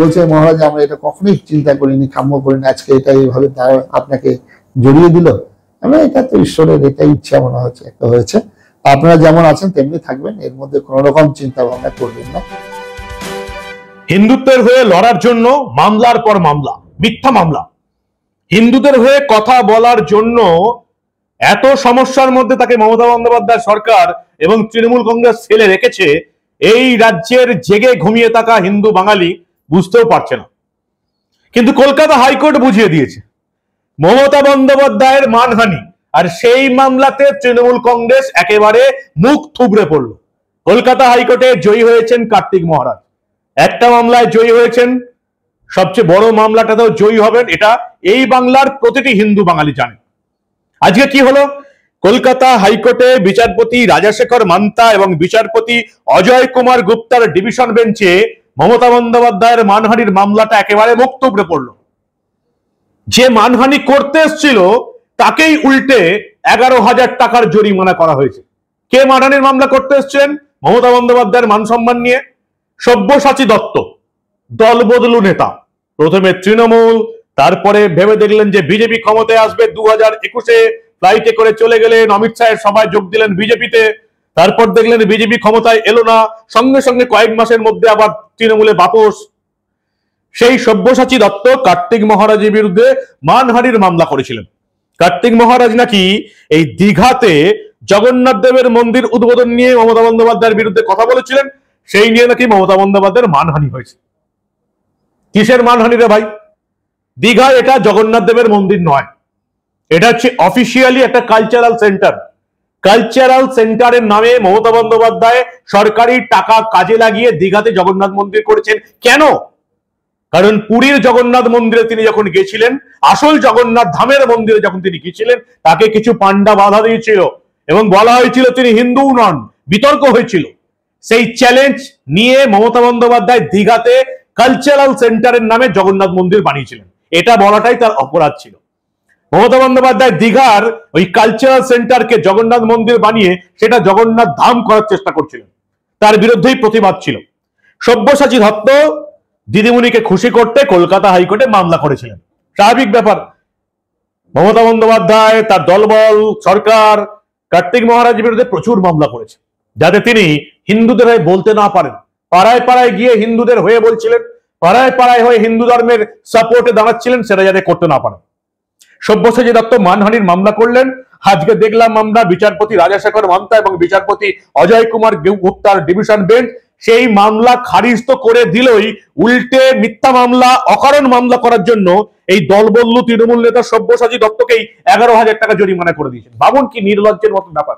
বলছে মহারাজ আমরা এটা কখনোই চিন্তা করিনি, কাম্য করিনি, আজকে এটা এইভাবে আপনাকে জড়িয়ে দিল। আমরা এটা তো ঈশ্বরের এটাই ইচ্ছা মনে হচ্ছে একটা হয়েছে। আপনারা যেমন আছেন তেমনি থাকবেন, এর মধ্যে কোন রকম চিন্তা ভাবনা করবেন না। হিন্দুত্বের হয়ে লড়ার জন্য মামলার পর মামলা, মিথ্যা মামলা, হিন্দুদের হয়ে কথা বলার জন্য এত সমস্যার মধ্যে তাকে মমতা বন্দ্যোপাধ্যায় সরকার এবং তৃণমূল কংগ্রেস ফেলে রেখেছে, এই রাজ্যের জেগে ঘুমিয়ে থাকা হিন্দু বাঙালি বুঝতেও পারছে না। কিন্তু কলকাতা হাইকোর্ট বুঝিয়ে দিয়েছে মমতা বন্দ্যোপাধ্যায়ের মানহানি, আর সেই মামলাতে তৃণমূল কংগ্রেস একেবারে মুখ থুবড়ে পড়ল। কলকাতা হাইকোর্টে জয়ী হয়েছেন কার্তিক মহারাজ, একটা মামলায় জয়ী হয়েছেন, সবচেয়ে বড় মামলাটাতেও জয়ী হবেন, এটা এই বাংলার প্রতিটি হিন্দু বাঙালি জানে। আজকে কি হলো, কলকাতা হাইকোর্টে বিচারপতি রাজাশেখর মান্তা এবং বিচারপতি অজয় কুমার গুপ্তার ডিভিশন বেঞ্চে মমতা বন্দ্যোপাধ্যায়ের মানহানির মামলাটা একেবারে মুখ থুবড়ে পড়ল। যে মানহানি করতে এসেছিল তাকেই উল্টে 11,000 টাকার জরিমানা করা হয়েছে। কে মানহানির মামলা করতে এসেছিলেন মমতা বন্দ্যোপাধ্যায়ের মান সম্মান নিয়ে? সব্যসাচী দত্ত, দলবদলু নেতা, প্রথমে তৃণমূল, তারপরে ভেবে দেখলেন যে বিজেপি ক্ষমতায় আসবে, 2021-এ ফ্লাইটে করে চলে গেলেন, অমিত শাহের সভায় যোগ দিলেন বিজেপিতে, তারপর দেখলেন বিজেপি ক্ষমতায় এলো না, সঙ্গে সঙ্গে কয়েক মাসের মধ্যে আবার তৃণমূলে বাপস। সেই সব্যসাচী দত্ত কার্তিক মহারাজের বিরুদ্ধে মানহানির মামলা করেছিলেন। কার্তিক মহারাজ নাকি এই দীঘাতে জগন্নাথ দেবের মন্দির উদ্বোধন নিয়ে মমতা বন্দ্যোপাধ্যায়ের বিরুদ্ধে কথা বলেছিলেন, সেই নিয়ে নাকি মমতা বন্দ্যোপাধ্যায়ের মানহানি হয়েছে। কিসের মানহানি রে ভাই? দীঘা এটা জগন্নাথ দেবের মন্দির নয়, এটা হচ্ছে অফিসিয়ালি একটা কালচারাল সেন্টার। কালচারাল সেন্টারের নামে মমতা বন্দ্যোপাধ্যায় সরকারি টাকা কাজে লাগিয়ে দীঘাতে জগন্নাথ মন্দির করেছেন। কেন? কারণ পুরীর জগন্নাথ মন্দিরে তিনি যখন গেছিলেন, আসল জগন্নাথ ধামের মন্দিরে যখন তিনি গেছিলেন, তাকে কিছু পান্ডা বাধা দিয়েছিল এবং বলা হয়েছিল তিনি হিন্দু নন, বিতর্ক হয়েছিল। সেই চ্যালেঞ্জ নিয়ে মমতা বন্দ্যোপাধ্যায় দীঘাতে কালচারাল সেন্টারের নামে জগন্নাথ মন্দির বানিয়েছিলেন, এটা বলাটাই তার অপরাধ ছিল। মমতা বন্দ্যোপাধ্যায় দীঘার ওই কালচারাল সেন্টারকে জগন্নাথ মন্দির বানিয়ে সেটা জগন্নাথ ধাম করার চেষ্টা করছিলেন, তার বিরুদ্ধেই প্রতিবাদ ছিল। সব্যসাচী দত্ত দিদিমণিকে খুশি করতে কলকাতা হাইকোর্টে মামলা করেছিলেন, স্বাভাবিক ব্যাপার। মমতা বন্দ্যোপাধ্যায়, তার দলবল, সরকার কার্তিক মহারাজের বিরুদ্ধে প্রচুর মামলা করেছে, যাতে তিনি হিন্দুদের হয়ে বলতে না পারেন। পাড়ায় পাড়ায় গিয়ে হিন্দুদের হয়ে বলছিলেন, পাড়ায় পাড়ায় হয়ে হিন্দু ধর্মের সাপোর্টে দাঁড়াচ্ছিলেন, সেটা যাতে করতে না পারেন। সব্যসাচী দত্ত মানহানির মামলা করলেন। আজকে দেখলাম আমরা বিচারপতি রাজাশেখর মান্তা এবং বিচারপতি অজয় কুমার গুপ্তার ডিভিশন বেঞ্চ সেই মামলা খারিজ তো করে দিলই, উল্টে মিথ্যা মামলা, অকারণ মামলা করার জন্য এই দলবদলু তৃণমূল নেতা সব্যসাচী দত্তকেই 11,000 টাকা জরিমানা করে দিয়েছেন। ভাবুন কি নির্লজ্জের মতো ব্যাপার।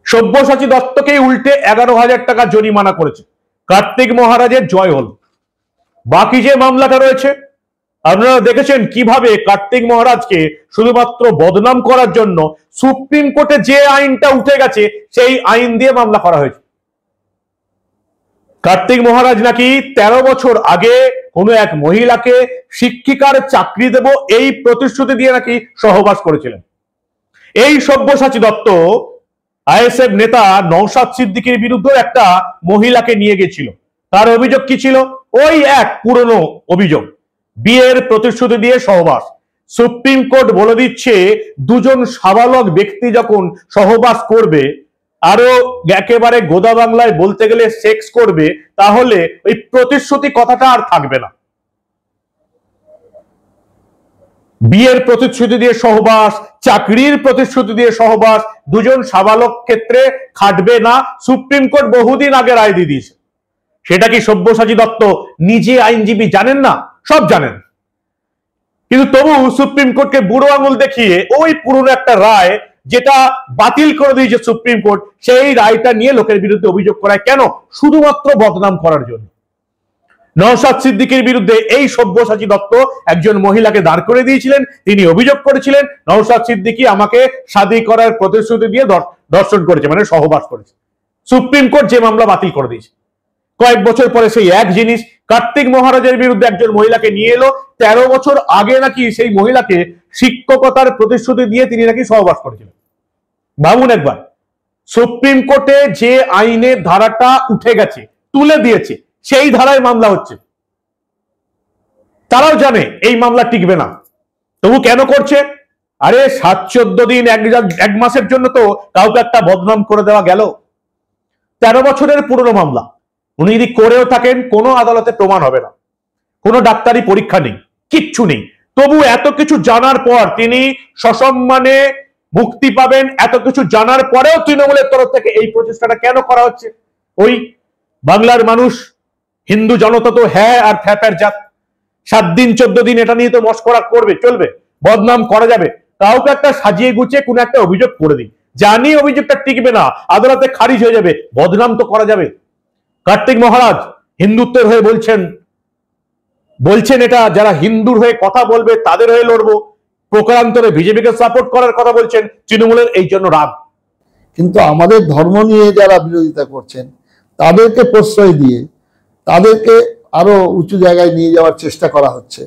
সব্যসাচী দত্তকেই উল্টে 11,000 টাকা জরিমানা করেছে। কার্তিক মহারাজের জয় হল। বাকি যে মামলাটা রয়েছে, আপনারা দেখেছেন কিভাবে কার্তিক মহারাজকে শুধুমাত্র বদনাম করার জন্য সুপ্রিম কোর্টে যে আইনটা উঠে গেছে সেই আইন দিয়ে মামলা করা হয়েছে। কার্তিক মহারাজ নাকি 13 বছর আগে কোনো এক মহিলাকে শিক্ষিকার চাকরি দেব এই প্রতিশ্রুতি দিয়ে নাকি সহবাস করেছিলেন। এই সব্যসাচী দত্ত আইএসএফ নেতা নওশাদ সিদ্দিকীর বিরুদ্ধে একটা মহিলাকে নিয়ে গেছিল। তার অভিযোগ কি ছিল? ওই এক পুরনো অভিযোগ, বিয়ের প্রতিশ্রুতি দিয়ে সহবাস। সুপ্রিম কোর্ট বলে দিচ্ছে দুজন সাবালক ব্যক্তি যখন সহবাস করবে, আরো একেবারে গোদা বাংলায় বলতে গেলে সেক্স করবে, তাহলে ওই প্রতিশ্রুতি কথাটা আর থাকবে না। বিয়ের প্রতিশ্রুতি দিয়ে সহবাস, চাকরির প্রতিশ্রুতি দিয়ে সহবাস, দুজন সাবালক ক্ষেত্রে খাটবে না, সুপ্রিম কোর্ট বহুদিন আগে রায় দিয়ে দিয়েছে। সেটা কি সব্যসাচী দত্ত নিজে আইনজীবী জানেন না? সব জানেন, কিন্তু তবু সুপ্রিম কোর্টকে বুড়ো আঙুল দেখিয়ে ওই পুরনো একটা রায় যেটা বাতিল করে দিয়েছে সুপ্রিম কোর্ট, সেই রায়টা নিয়ে লোকের বিরুদ্ধে অভিযোগ করায়। কেন? শুধুমাত্র বদনাম করার জন্য। নওশাদ সিদ্দিকীর বিরুদ্ধে এই সব্যসাচী দত্ত একজন মহিলাকে দাঁড় করে দিয়েছিলেন। তিনি অভিযোগ করেছিলেন নওশাদ সিদ্দিকী আমাকে শাদী করার প্রতিশ্রুতি দিয়ে ধর্ষণ করেছে, মানে সহবাস করেছে। সুপ্রিম কোর্ট যে মামলা বাতিল করে দিয়েছে। কয়েক বছর পরে সেই এক জিনিস কার্তিক মহারাজের বিরুদ্ধে একজন মহিলাকে নিয়ে এলো। 13 বছর আগে নাকি সেই মহিলাকে শিক্ষকতার প্রতিশ্রুতি দিয়ে তিনি নাকি সহবাস করেছিলেন। ভাবুন একবার, সুপ্রিম কোর্টে যে আইনের ধারাটা উঠে গেছে, তুলে দিয়েছে, সেই ধারায় মামলা হচ্ছে। তারাও জানে এই মামলা টিকবে না, তবু কেন করছে? আরে 7-14 দিন, এক মাসের জন্য তো কাউকে একটা বদনাম করে দেওয়া গেল। 13 বছরের পুরনো মামলা, উনি যদি করেও থাকেন কোনো আদালতে প্রমাণ হবে না, কোনো ডাক্তারি পরীক্ষা নেই, কিচ্ছু নেই। তবু এত কিছু জানার পর তিনি সসম্মানে মুক্তি পাবেন, এত কিছু জানার পরেও তৃণমূলের তরফ থেকে এই প্রচেষ্টাটা কেন করা হচ্ছে? ওই বাংলার মানুষ, হিন্দু জনতা তো হ্যাঁ আর ফ্যাপের জাত। 7 দিন 14 দিন এটা নিয়ে তো মস্করা করবে, চলবে, বদনাম করা যাবে। কাউকে একটা সাজিয়ে গুছিয়ে কোনো একটা অভিযোগ করে দিই, জানি অভিযোগটা টিকবে না, আদালতে খারিজ হয়ে যাবে, বদনাম তো করা যাবে। কার্তিক মহারাজ হিন্দুত্বের হয়ে বলছেন এটা যারা হিন্দুর হয়ে কথা বলবে তাদের হয়ে লড়বো, প্রকারান্তরে বিজেপিকে সাপোর্ট করার কথা বলছেন। তৃণমূলের এই জন্য রাগ। কিন্তু আমাদের ধর্ম নিয়ে যারা বিরোধিতা করছেন তাদেরকে প্রশ্রয় দিয়ে তাদেরকে আরো উঁচু জায়গায় নিয়ে যাওয়ার চেষ্টা করা হচ্ছে।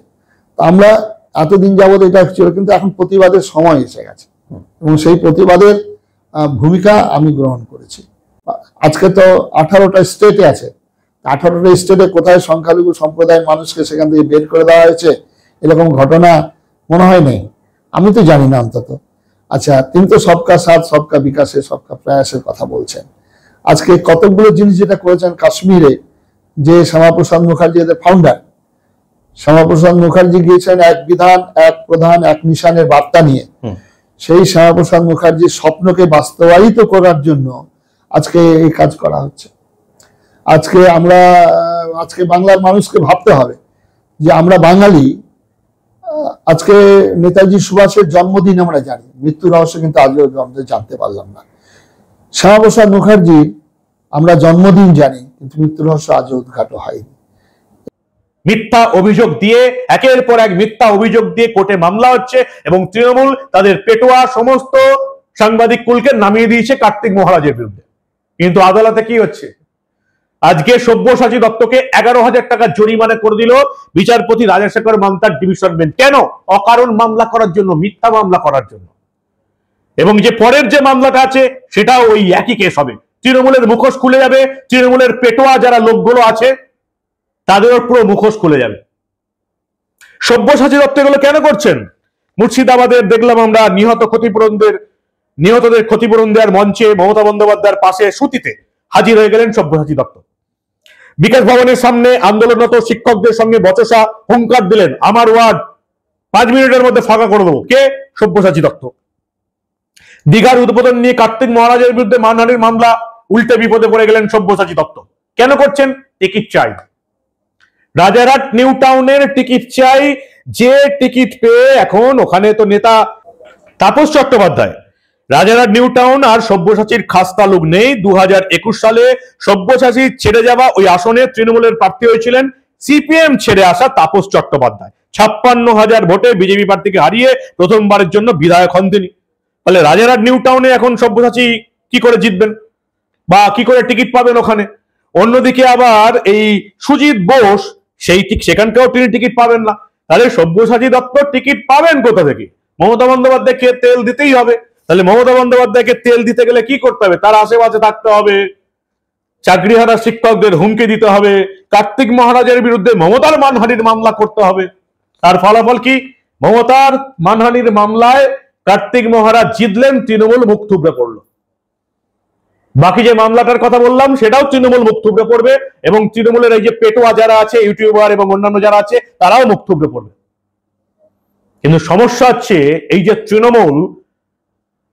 আমরা এতদিন যাবত এটা ছিল, কিন্তু এখন প্রতিবাদের সময় এসে গেছে এবং সেই প্রতিবাদের ভূমিকা আমি গ্রহণ করেছি। আজকে তো 18টা স্টেটে আছে, 18টা স্টেটে কোথায় সংখ্যালঘু সম্প্রদায়ের মানুষকে সেখান থেকে বের করে দেওয়া হয়েছে এরকম ঘটনা মনে হয় নেই, আমি তো জানি না অন্তত। আচ্ছা, তিনি তো সবকা সাথ সবকা বিকাশে সবকা প্রয়াসের কথা বলছেন। আজকে কতগুলো জিনিস যেটা করেছেন কাশ্মীরে, যে শ্যামাপ্রসাদ মুখার্জি এদের ফাউন্ডার, শ্যামাপ্রসাদ মুখার্জি গিয়েছেন এক বিধান এক প্রধান এক নিশানের বার্তা নিয়ে। সেই শ্যামাপ্রসাদ মুখার্জির স্বপ্নকে বাস্তবায়িত করার জন্য আজকে এই কাজ করা হচ্ছে। আজকে বাংলার মানুষকে ভাবতে হবে যে আমরা বাঙালি। আজকে নেতাজি সুভাষের জন্মদিন আমরা জানি, মৃত্যু রহস্য কিন্তু আজও আমরা জানতে পারলাম না। শ্যামাপ্রসাদ মুখার্জির আমরা জন্মদিন জানি, কিন্তু মৃত্যু রহস্য আজও উদ্ঘাটন হয়নি। মিথ্যা অভিযোগ দিয়ে, একের পর এক মিথ্যা অভিযোগ দিয়ে কোর্টে মামলা হচ্ছে এবং তৃণমূল তাদের পেটোয়া সমস্ত সাংবাদিক কুলকে নামিয়ে দিয়েছে কার্তিক মহারাজের বিরুদ্ধে। কিন্তু আদালতে কি হচ্ছে? আজকে সব্যসাচী দত্তকে 11,000 টাকা জরিমানা করে দিল বিচারপতি রাজশেখর মান্তার ডিভিশন বেঞ্চ। কেন? অকারণ মামলা করার জন্য, মিথ্যা মামলা করার জন্য। এবং যে পরের যে মামলাটা আছে সেটাও ওই একই কেস হবে। তৃণমূলের মুখোশ খুলে যাবে, তৃণমূলের পেটোয়া যারা লোকগুলো আছে তাদেরও পুরো মুখোশ খুলে যাবে। সব্যসাচী দত্ত এগুলো কেন করছেন? মুর্শিদাবাদের দেখলাম আমরা নিহতদের ক্ষতিপূরণ দেওয়ার মঞ্চে মমতা বন্দ্যোপাধ্যায়ের পাশে সুতিতে হাজির হয়ে গেলেন সব্যসাচী দত্ত। বিকাশ ভবনের সামনে আন্দোলনরত শিক্ষকদের সঙ্গে বচসা, হুঙ্কার দিলেন, আমার ওয়ার্ড 5 মিনিটের মধ্যে ফাঁকা করে দেবো। কে? সব্যসাচী দত্ত। দীঘার উদ্বোধন নিয়ে কার্তিক মহারাজের বিরুদ্ধে মানহানির মামলা, উল্টে বিপদে পড়ে গেলেন সব্যসাচী দত্ত। কেন করছেন? টিকিট চাই, রাজারহাট নিউ টাউনের টিকিট চাই। যে টিকিট পেয়ে এখন ওখানে তো নেতা তাপস চট্টোপাধ্যায়, রাজারহাট নিউ টাউন আর সব্যসাচীর খাস তালুক নেই। 2021 সালে সব্যসাচী ছেড়ে যাওয়া ওই আসনে তৃণমূলের প্রার্থী হয়েছিলেন সিপিএম ছেড়ে আসা তাপস চট্টোপাধ্যায়। 56,000 ভোটে বিজেপি প্রার্থীকে হারিয়ে প্রথমবারের জন্য বিধায়ক হন তিনি। তাহলে রাজারহাট নিউ টাউনে এখন সব্যসাচী কি করে জিতবেন বা কি করে টিকিট পাবেন ওখানে? অন্যদিকে আবার এই সুজিত বোস, সেখানকেও তিনি টিকিট পাবেন না। তাহলে সব্যসাচী দত্ত টিকিট পাবেন কোথা থেকে? মমতা বন্দ্যোপাধ্যায়কে তেল দিতেই হবে। তাহলে মমতা বন্দ্যোপাধ্যায়কে তেল দিতে গেলে কি করতে হবে? তার আশেপাশে থাকতে হবে, চাকরিহারা শিক্ষকদের হুমকি দিতে হবে, কার্তিক মহারাজের বিরুদ্ধে মমতার মানহানির মামলা করতে হবে। তার ফলাফল কি? মমতার মানহানির মামলায় কার্তিক মহারাজ জিতলেন, তৃণমূল মুখ থুবড়ে পড়লো। বাকি যে মামলাটার কথা বললাম সেটাও তৃণমূল মুখ থুবড়ে পড়বে এবং তৃণমূলের এই যে পেটোয়া যারা আছে, ইউটিউবার এবং অন্যান্য যারা আছে, তারাও মুখ থুবড়ে পড়বে। কিন্তু সমস্যা হচ্ছে এই যে তৃণমূল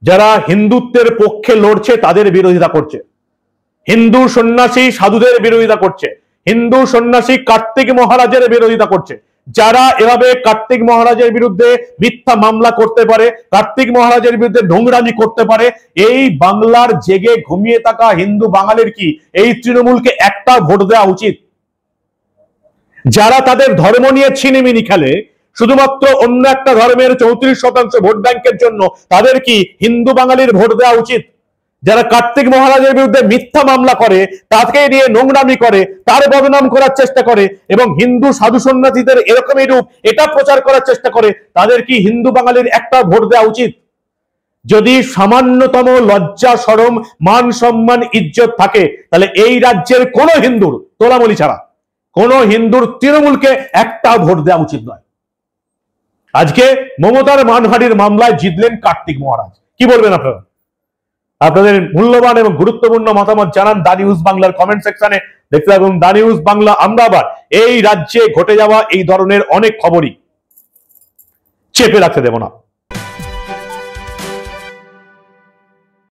যারা হিন্দুত্বের পক্ষে লড়ছে তাদের বিরোধিতা করছে, হিন্দু সন্ন্যাসী সাধুদের বিরোধিতা করছে, হিন্দু সন্ন্যাসী কার্তিক মহারাজের বিরোধিতা করছে। যারা এভাবে কার্তিক মহারাজের বিরুদ্ধে মিথ্যা মামলা করতে পারে, কার্তিক মহারাজের বিরুদ্ধে নোংরামি করতে পারে, এই বাংলার জেগে ঘুমিয়ে থাকা হিন্দু বাঙালির কি এই তৃণমূলকে একটা ভোট দেওয়া উচিত? যারা তাদের ধর্ম নিয়ে ছিনিমিনি খেলে, শুধুমাত্র অন্য একটা ধর্মের 34% ভোট ব্যাংকের জন্য, তাদের কি হিন্দু বাঙালির ভোট দেওয়া উচিত? যারা কার্তিক মহারাজের বিরুদ্ধে মিথ্যা মামলা করে, তাকে নিয়ে নোংরামি করে, তার বদনাম করার চেষ্টা করে এবং হিন্দু সাধু সন্ন্যাসীদের এরকমই রূপ এটা প্রচার করার চেষ্টা করে, তাদের কি হিন্দু বাঙালির একটা ভোট দেওয়া উচিত? যদি সামান্যতম লজ্জা শরম মান সম্মান ইজ্জত থাকে, তাহলে এই রাজ্যের কোন হিন্দুর, তোলামলি ছাড়া, কোন হিন্দুর তৃণমূলকে একটা ভোট দেওয়া উচিত নয়। আজকে মমতার মানহানির মামলায় জিতলেন কার্তিক মহারাজ। কি বলবেন আপনারা? আপনাদের মূল্যবান এবং গুরুত্বপূর্ণ মতামত জানান দা নিউজ বাংলার কমেন্ট সেকশনে। দেখতে থাকুন দা নিউজ বাংলা। আমরা আবার এই রাজ্যে ঘটে যাওয়া এই ধরনের অনেক খবরই চেপে রাখতে দেব না।